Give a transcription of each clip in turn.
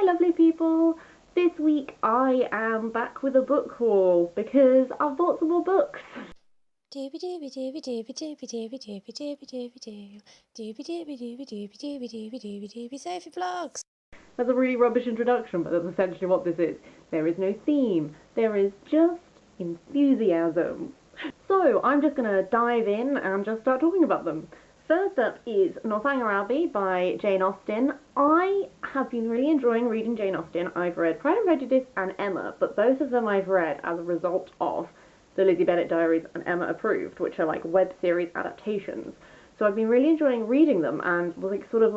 Hi lovely people! This week I am back with a book haul because I've bought some more books. Safe vlogs. That's a really rubbish introduction, but that's essentially what this is. There is no theme, there is just enthusiasm. So I'm just going to dive in and just start talking about them. First up is Northanger Abbey by Jane Austen. I have been really enjoying reading Jane Austen. I've read Pride and Prejudice and Emma, but both of them I've read as a result of the Lizzie Bennet Diaries and Emma Approved, which are like web series adaptations. So I've been really enjoying reading them and sort of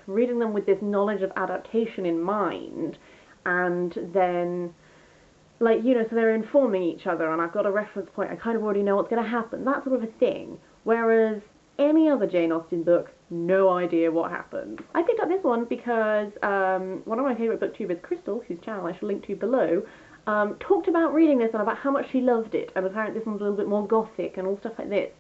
reading them with this knowledge of adaptation in mind, and then so they're informing each other and I've got a reference point, I kind of already know what's going to happen, that sort of a thing. Whereas any other Jane Austen book, no idea what happens. I picked up this one because one of my favourite booktubers, Crystal, whose channel I shall link to below, talked about reading this and about how much she loved it, and apparently this one's a little bit more gothic and all stuff like this.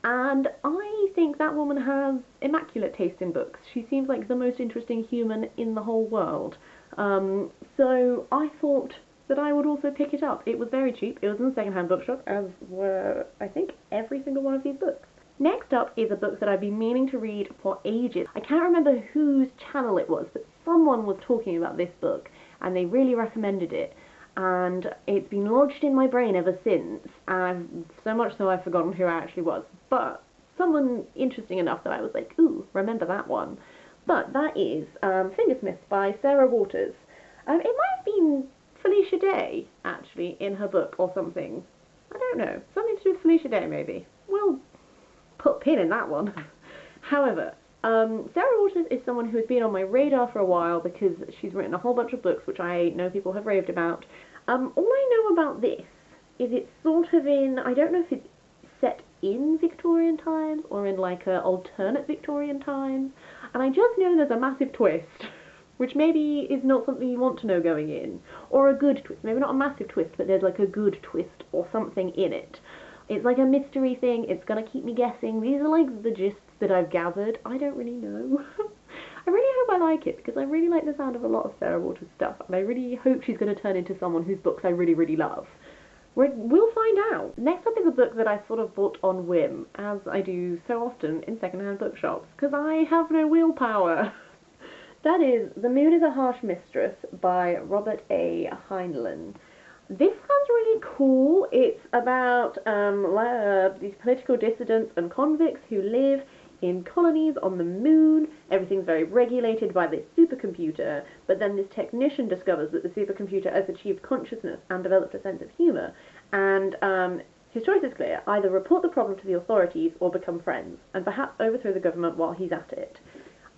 And I think that woman has immaculate taste in books. She seems like the most interesting human in the whole world. So I thought that I would also pick it up. It was very cheap. It was in the second-hand bookshop, as were, I think, every single one of these books. Next up is a book that I've been meaning to read for ages. I can't remember whose channel it was, but someone was talking about this book, and they really recommended it. And it's been lodged in my brain ever since, and so much so I've forgotten who it actually was. But someone interesting enough that I was like, ooh, remember that one. But that is Fingersmiths by Sarah Waters. It might have been Felicia Day, actually, in her book or something. I don't know. Something to do with Felicia Day, maybe. Well, put a pin in that one. However, Sarah Waters is someone who has been on my radar for a while because she's written a whole bunch of books which I know people have raved about. All I know about this is it's sort of in, I don't know if it's set in Victorian times or in like a alternate Victorian times, and I just know there's a massive twist, which maybe is not something you want to know going in, or a good twist, maybe not a massive twist, but there's like a good twist or something in it. It's like a mystery thing, it's gonna keep me guessing. These are like the gists that I've gathered. I don't really know. I really hope I like it, because I really like the sound of a lot of Sarah Waters' stuff, and I really hope she's going to turn into someone whose books I really, really love. We'll find out. Next up is a book that I sort of bought on whim, as I do so often in second-hand bookshops, because I have no willpower. That is The Moon is a Harsh Mistress by Robert A. Heinlein. This sounds really cool. It's about these political dissidents and convicts who live in colonies on the moon. Everything's very regulated by this supercomputer, but then this technician discovers that the supercomputer has achieved consciousness and developed a sense of humour, and his choice is clear: either report the problem to the authorities or become friends, and perhaps overthrow the government while he's at it.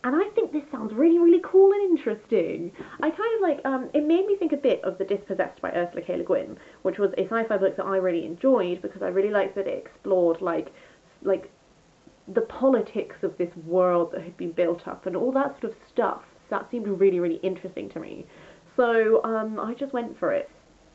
And I think this sounds really, really cool and interesting. I kind of it made me think a bit of The Dispossessed by Ursula K. Le Guin, which was a sci-fi book that I really enjoyed because I really liked that it explored like the politics of this world that had been built up and all that sort of stuff. That seemed really, really interesting to me. So I just went for it.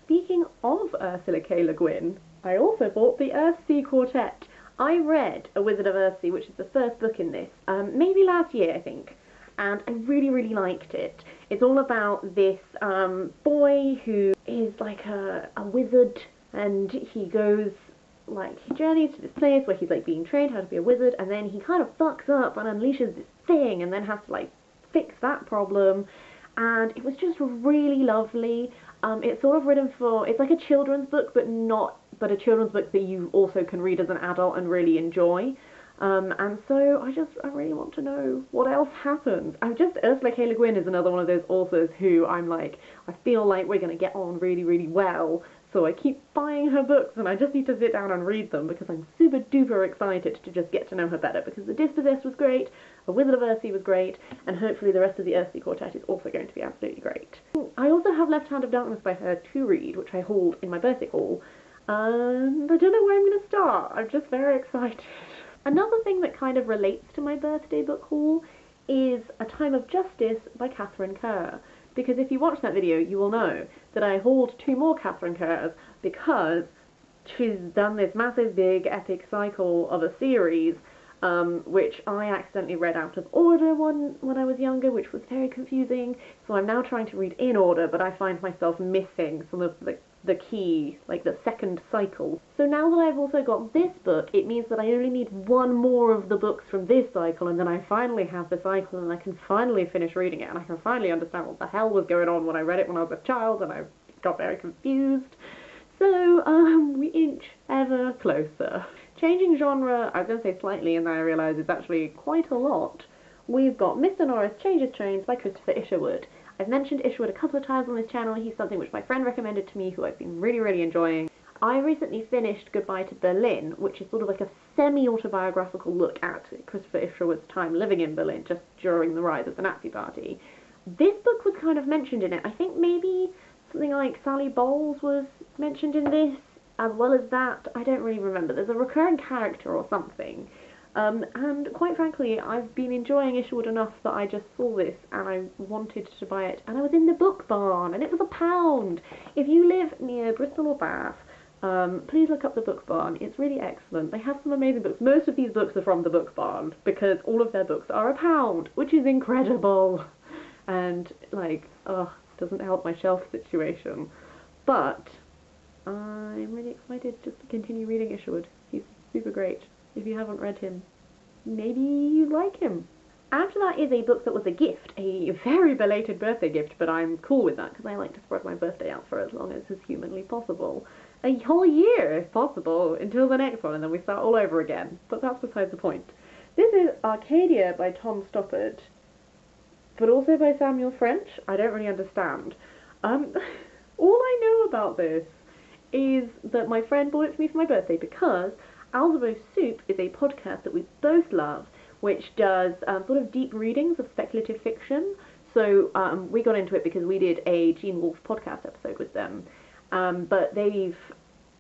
Speaking of Ursula K. Le Guin, I also bought the Earthsea Quartet. I read A Wizard of Earthsea, which is the first book in this, maybe last year, I think, and I really, really liked it. It's all about this boy who is like a wizard, and he goes, he journeys to this place where he's being trained how to be a wizard, and then he kind of fucks up and unleashes this thing and then has to fix that problem, and it was just really lovely. It's sort of written for, it's like a children's book, but a children's book that you also can read as an adult and really enjoy. And so I really want to know what else happens. Ursula K. Le Guin is another one of those authors who I feel like we're going to get on really, really well. So I keep buying her books, and I just need to sit down and read them because I'm super duper excited to just get to know her better, because The Dispossessed was great, A Wizard of Earthsea was great, and hopefully the rest of the Earthsea Quartet is also going to be absolutely great. I also have Left Hand of Darkness by her to read, which I hauled in my birthday haul, and I don't know where I'm going to start. I'm just very excited. Another thing that kind of relates to my birthday book haul is A Time of Justice by Catherine Kerr. Because if you watch that video, you will know that I hauled 2 more Catherine Kerrs because she's done this massive, big, epic cycle of a series which I accidentally read out of order when I was younger, which was very confusing. So I'm now trying to read in order, but I find myself missing some of the key, like the second cycle. So now that I've also got this book, it means that I only need one more of the books from this cycle, and then I finally have the cycle, and I can finally finish reading it, and I can finally understand what the hell was going on when I read it when I was a child, and I got very confused. So, we inch ever closer. Changing genre, I was going to say slightly, and then I realised it's actually quite a lot. We've got Mr. Norris Changes Trains by Christopher Isherwood. I've mentioned Isherwood a couple of times on this channel. He's something which my friend recommended to me, who I've been really, really enjoying. I recently finished Goodbye to Berlin, which is sort of like a semi-autobiographical look at Christopher Isherwood's time living in Berlin just during the rise of the Nazi Party. This book was kind of mentioned in it. I think maybe something like Sally Bowles was mentioned in this, as well as that. I don't really remember. There's a recurring character or something. And quite frankly, I've been enjoying Isherwood enough that I just saw this and I wanted to buy it, and I was in the book barn and it was £1. If you live near Bristol or Bath, please look up the book barn. It's really excellent. They have some amazing books. Most of these books are from the book barn because all of their books are £1, which is incredible. And like, doesn't help my shelf situation. But I'm really excited just to continue reading Isherwood. He's super great. If you haven't read him, maybe you like him. After that is a book that was a gift, a very belated birthday gift, but I'm cool with that because I like to spread my birthday out for as long as is humanly possible. A whole year, if possible, until the next one, and then we start all over again. But that's beside the point. This is Arcadia by Tom Stoppard, but also by Samuel French. I don't really understand. All I know about this is that my friend bought it for me for my birthday because Alzabo Soup is a podcast that we both love, which does sort of deep readings of speculative fiction. So we got into it because we did a Gene Wolfe podcast episode with them. But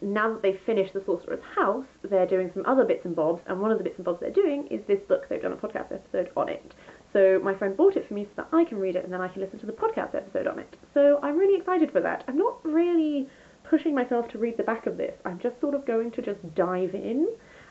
now that they've finished The Sorcerer's House, they're doing some other bits and bobs, and one of the bits and bobs they're doing is this book. They've done a podcast episode on it. So my friend bought it for me so that I can read it and then I can listen to the podcast episode on it. So I'm really excited for that. I'm not really pushing myself to read the back of this. I'm just sort of going to just dive in,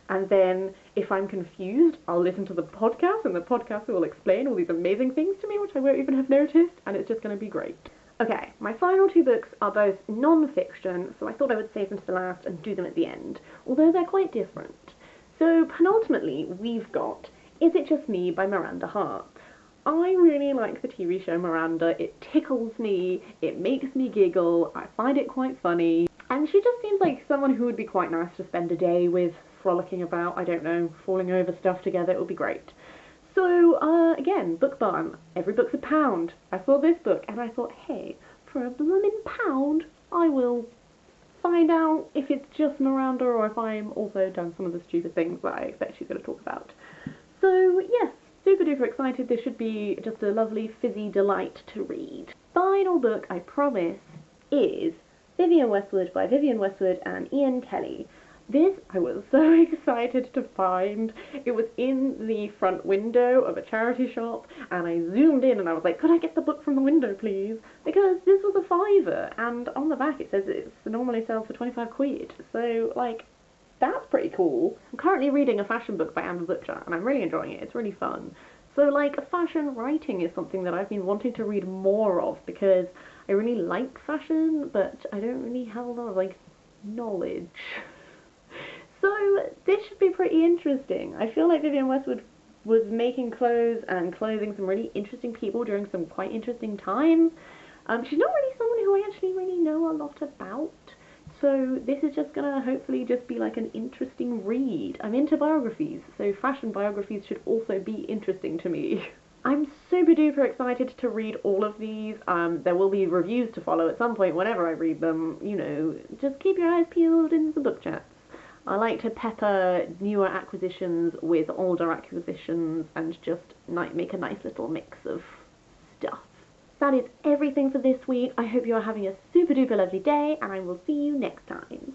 and then if I'm confused, I'll listen to the podcast, and the podcast will explain all these amazing things to me which I won't even have noticed, and it's just going to be great. Okay, my final two books are both non-fiction, so I thought I would save them to the last and do them at the end, although they're quite different. So penultimately, we've got Is It Just Me by Miranda Hart. I really like the TV show Miranda. It tickles me, it makes me giggle, I find it quite funny, and she just seems like someone who would be quite nice to spend a day with, frolicking about, I don't know, falling over stuff together. It would be great. So, again, book barn. Every book's £1. I saw this book and I thought, hey, for a bloomin' £1, I will find out if it's just Miranda or if I'm also done some of the stupid things that I expect she's going to talk about. So, yes, super duper excited. This should be just a lovely fizzy delight to read. Final book, I promise, is Vivienne Westwood by Vivienne Westwood and Ian Kelly. This I was so excited to find. It was in the front window of a charity shop, and I zoomed in and I was like, could I get the book from the window please? Because this was a £5, and on the back it says it normally sells for 25 quid. So, like, that's pretty cool. I'm currently reading a fashion book by Amber Butcher, and I'm really enjoying it. It's really fun. So, like, fashion writing is something that I've been wanting to read more of, because I really like fashion, but I don't really have a lot of, like, knowledge. So, this should be pretty interesting. I feel like Vivienne Westwood was making clothes and clothing some really interesting people during some quite interesting times. She's not really someone who I actually really know a lot about. So this is just gonna hopefully just be like an interesting read. I'm into biographies, so fashion biographies should also be interesting to me. I'm super duper excited to read all of these. There will be reviews to follow at some point whenever I read them. You know, just keep your eyes peeled in the book chats. I like to pepper newer acquisitions with older acquisitions and just make a nice little mix of stuff. That is everything for this week. I hope you are having a super duper lovely day, and I will see you next time.